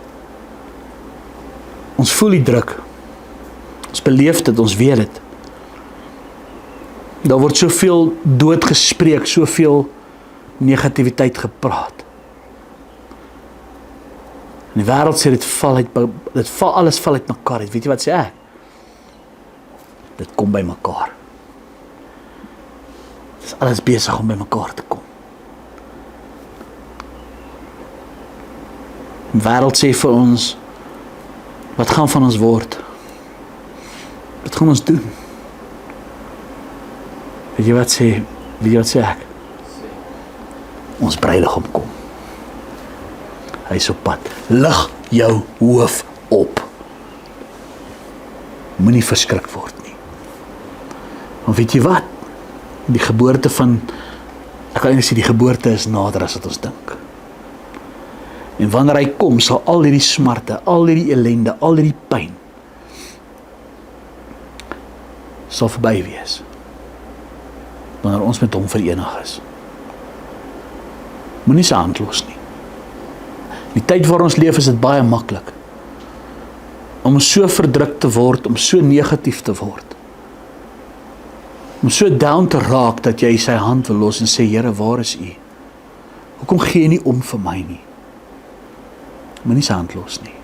Ons voel die druk. Ons beleef dit, ons weet dit. Daar word soveel dood gespreek, soveel negativiteit gepraat. En die wêreld sê alles val uit mekaar uit. Weet jy wat sê ek? Dit kom by mekaar. Dit is alles besig om by mekaar te kom. Die wêreld sê vir ons, wat gaan van ons word? Wat gaan ons doen? Weet jy wat sê ek? Ons bruidegom kom. Hy is op pad. Lig jou hoof op. Moenie verskrik word nie. Want weet jy wat? Die geboorte van, ek kan eintlik sê die geboorte is nader as wat ons dink. En wanneer hy kom, sal al hierdie smarte, al hierdie ellende, al hierdie pyn, sal verby wees. Wanneer ons met hom verenig is. Moenie sy hand los nie. Die tyd waar ons leef is dit baie maklik. Om so verdruk te word, om so negatief te word. Om so down te raak dat jy sy hand wil los en sê, Here, waar is U? Hoekom gee jy nie om vir my nie? Moenie sy hand los nie.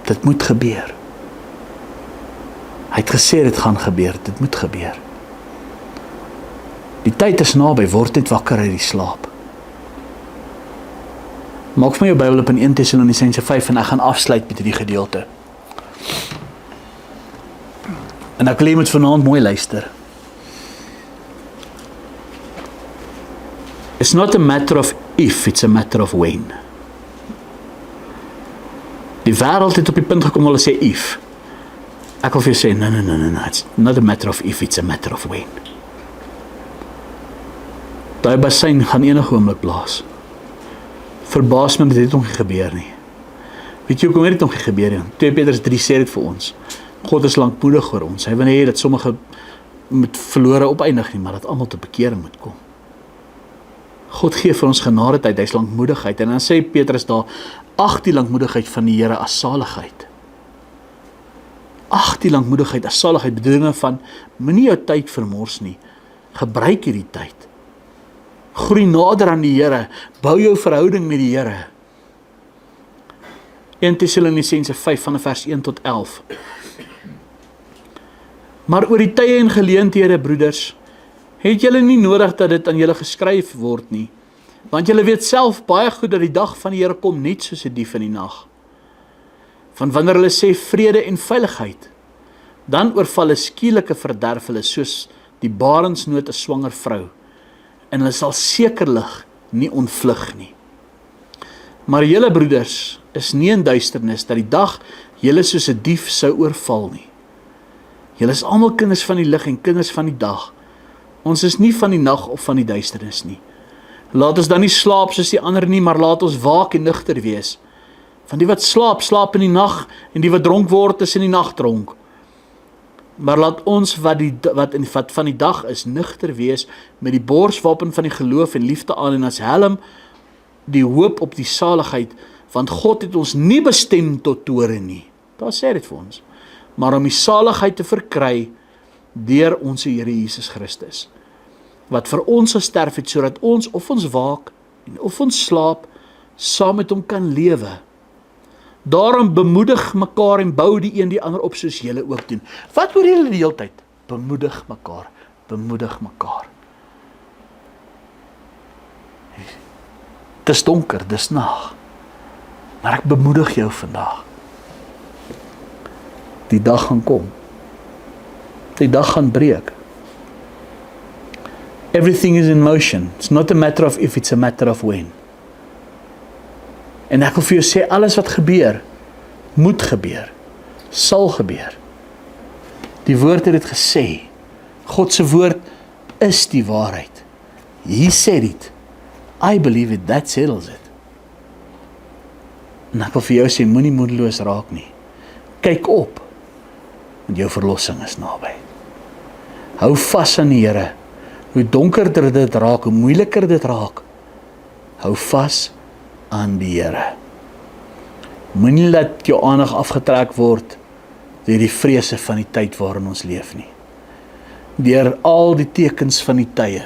Dit moet gebeur. Hy het gesê dit gaan gebeur, dit moet gebeur. Die tyd is naby, word net wakker uit die slaap. Maak vir my jou Bybel op in 1 Tessalonisense 5 en ek gaan afsluit met hierdie gedeelte. En ek wil jy moet vanaand mooi luister. It's not a matter of if, it's a matter of when. Die wêreld het op die punt gekom waar hulle sê if. Ek wil vir jou sê, no, it's not a matter of if, it's a matter of when. Daai bassein gaan enige oomblik blaas. Verbaas my, dit het nog nie gebeur nie. Weet jy hoekom het dit nog nie gebeur nie? 2 Petrus 3 sê dit vir ons. God is lankmoedig oor ons. Hy wil nie hê dat sommige met verlore opeindig nie, maar dat almal tot bekering moet kom. God gee vir ons genadetyd, hy is lankmoedigheid. En dan sê Petrus daar, ag die lankmoedigheid van die Here as saligheid. Ag die lankmoedigheid as saligheid, bedoelinge van, moenie jou tyd vermors nie. Gebruik hierdie tyd. Groei nader aan die Here, bou jou verhouding met die Here. 1 Tessalonisense 5 van vers 1 tot 11. Maar oor die tye en geleenthede, broeders, het julle nie nodig dat dit aan julle geskryf word nie, want julle weet self baie goed dat die dag van die Here kom net soos 'n dief in die nag. Van wanneer hulle sê vrede en veiligheid, dan oorval 'n skielike verderf hulle soos die barensnood 'n swanger vrou, en hulle sal sekerlik nie ontvlug nie. Maar julle broeders is nie in duisternis, dat die dag julle soos 'n dief sou oorval nie. Julle is almal kinders van die lig en kinders van die dag. Ons is nie van die nag of van die duisternis nie. Laat ons dan nie slaap soos die ander nie, maar laat ons waak en nugter wees. Van die wat slaap, slaap in die nag, en die wat dronk word, is in die nag dronk. Maar laat ons wat van die dag is, nugter wees, met die borswapen van die geloof en liefde aan, en as helm die hoop op die saligheid, want God het ons nie bestem tot toorn nie. Daar sê dit vir ons. Maar om die saligheid te verkry, deur ons Here Jesus Christus, wat vir ons gesterf het, sodat ons, of ons waak, en of ons slaap, saam met hom kan lewe. Daarom bemoedig mekaar en bou die een die ander op, soos julle ook doen. Wat hoor julle die hele tyd? Bemoedig mekaar, bemoedig mekaar. Dis donker, dis nag, maar ek bemoedig jou vandag. Die dag gaan kom. Die dag gaan breek. Everything is in motion. It's not a matter of if, it's a matter of when. En ek wil vir jou sê, alles wat gebeur, moet gebeur, sal gebeur. Die woord het dit gesê. God se woord is die waarheid. He said it. I believe it, that settles it. En ek wil vir jou sê, moenie moedeloos raak nie. Kyk op, want jou verlossing is naby. Hou vas aan die Here. Hoe donkerder dit raak, hoe moeiliker dit raak, hou vas aan die Here. Moenie laat jou aandag afgetrek word deur die vrese van die tyd waarin ons leef nie. Deur al die tekens van die tye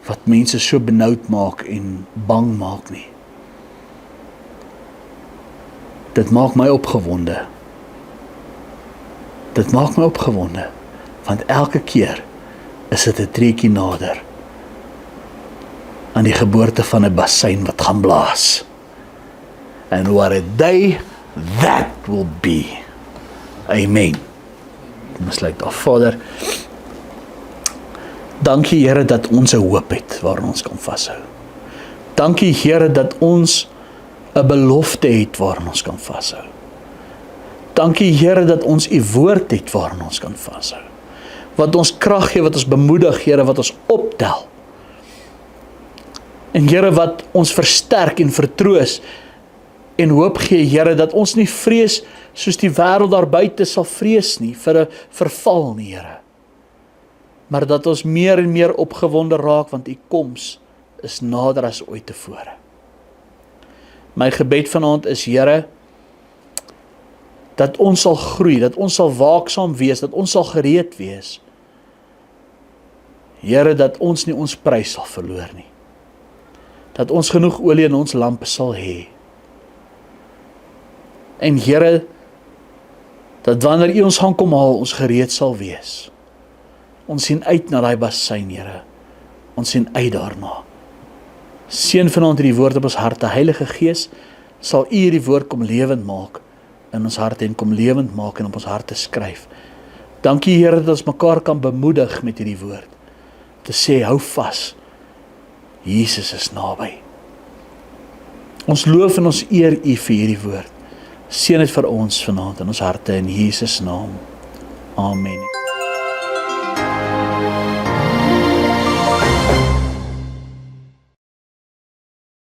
wat mense so benoud maak en bang maak nie. Dit maak my opgewonde. Dit maak my opgewonde, want elke keer is dit 'n treukie nader aan die geboorte van 'n bassein wat gaan blaas. And what a day that will be. Amen. Kom ons sluit af. Vader, dankie Here dat ons 'n hoop het waarin ons kan vashou. Dankie Here dat ons 'n belofte het waarin ons kan vashou. Dankie Here dat ons u woord het waarin ons kan vashou. Wat ons krag gee, wat ons bemoedig, Here, wat ons optel. En Here, wat ons versterk en vertroos en hoop gee, Here, dat ons nie vrees soos die wêreld daar buite sal vrees nie, vir 'n verval nie, Here. Maar dat ons meer en meer opgewonde raak, want u koms is nader as ooit tevore. My gebed vanaand is, Here, dat ons sal groei, dat ons sal waaksaam wees, dat ons sal gereed wees. Here, dat ons nie ons prys sal verloor nie. Dat ons genoeg olie in ons lampe sal hê. En Here, dat wanneer u ons gaan kom haal, ons gereed sal wees. Ons sien uit na daai bassein, Here. Ons sien uit daarna. Seën vanaand hierdie woord op ons harte. Heilige Gees, sal u hierdie woord kom lewend maak in ons harte en kom lewend maak en op ons harte skryf. Dankie Here dat ons mekaar kan bemoedig met hierdie woord. Te sê, hou vas. Jesus is naby. Ons loof en ons eer u vir hierdie woord. Seën dit vir ons vanaand in ons harte in Jesus naam. Amen.